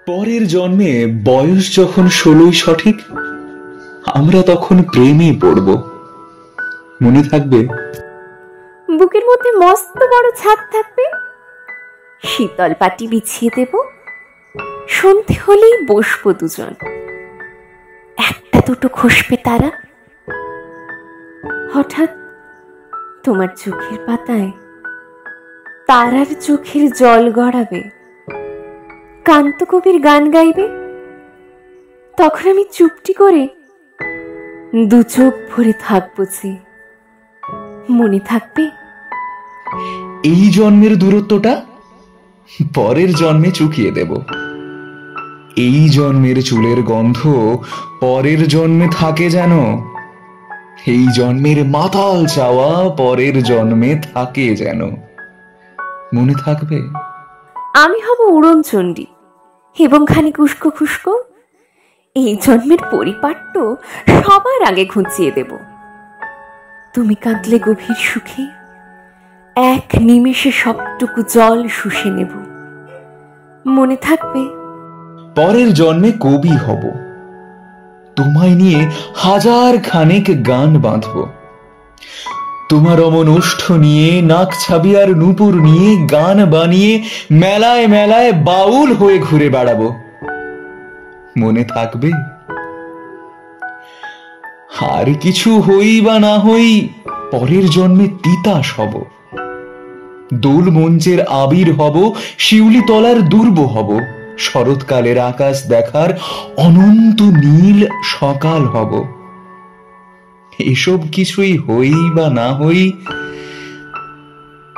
পরের জন্মে বয়স যখন 16 সঠিক, আমরা তখন প্রেমে পড়ব। মনে থাকবে? বুকের মধ্যে মস্ত বড় ছাদ থাকবে, শীতল পাটি বিছিয়ে দেব, সন্ধে হলেই বসবো দুজন, একটা দুটো খসবে তারা। হঠাৎ তোমার চোখের পাতায় তারার চোখের জল গড়াবে, কান্ত কবির গান গাইবে, তখন আমি চুপটি করে দু চোখ ভরে থাকবো যে। মনে থাকবে? এই জন্মের দূরত্বটা পরের জন্মে চুকিয়ে দেব। এই জন্মের চুলের গন্ধ পরের জন্মে থাকে যেন। এই জন্মের মাতাল চাওয়া পরের জন্মে থাকে যেন। মনে থাকবে? আমি হব উড়নচণ্ডী এবং খানিক উস্কো খুস্কো। এই জন্মের পরিপাট্য সবার আগে ঘুঁচিয়ে দেব। তুমি কাঁদলে গভীর সুখে এক নিমেষে সবটুকু জল শুষে নেব। মনে থাকবে? পরের জন্মে কবি হব, তোমায় নিয়ে হাজার খানেক গান বাঁধব। তোমার অমন ওষ্ঠ নিয়ে, নাক ছাবি আর নূপুর নিয়ে গান বানিয়ে মেলায় মেলায় বাউল হয়ে ঘুরে বেড়াবো। মনে থাকবে? আর কিছু হই বা না হই, পরের জন্মে তিতাস হব। দোল মঞ্চের আবির হব, শিউলি তলার দুর্ব হব, শরৎকালের আকাশ দেখার অনন্ত নীল সকাল হব। এসব কিছুই হই বা না হই,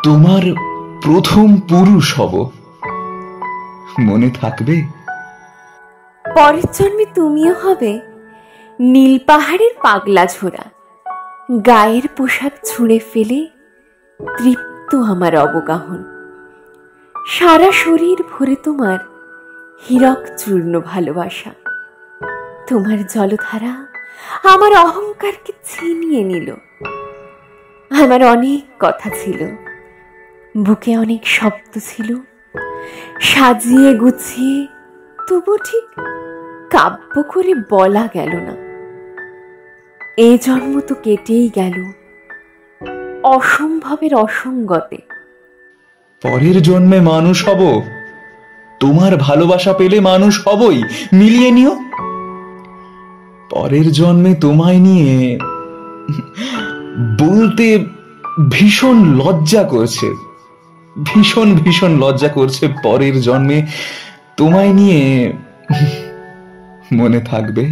তোমার প্রথম পুরুষ হব। মনে থাকবে? পরের জন্মে তুমিও হবে নীল পাহাড়ের পাগলা ঝোড়া, গায়ের পোশাক ছুঁড়ে ফেলে তৃপ্ত আমার অবগাহন। সারা শরীর ভরে তোমার হীরক চূর্ণ ভালোবাসা। তোমার জলধারা আমার অহংকারকে ছিনিয়ে নিল। আমার অনেক কথা ছিল, বুকে অনেক শব্দ ছিল, সাজিয়ে গুছিয়ে তবু ঠিক কাব্য করে বলা গেল না। এ জন্ম তো কেটেই গেল অসম্ভবের অসঙ্গতে। পরের জন্মে মানুষ হব, তোমার ভালোবাসা পেলে মানুষ হবই, মিলিয়ে নিও। পরের জন্মে তোমায় নিয়ে বলতে ভীষণ লজ্জা করছে, ভীষণ ভীষণ লজ্জা করছে। পরের জন্মে তোমায় নিয়ে। মনে থাকবে?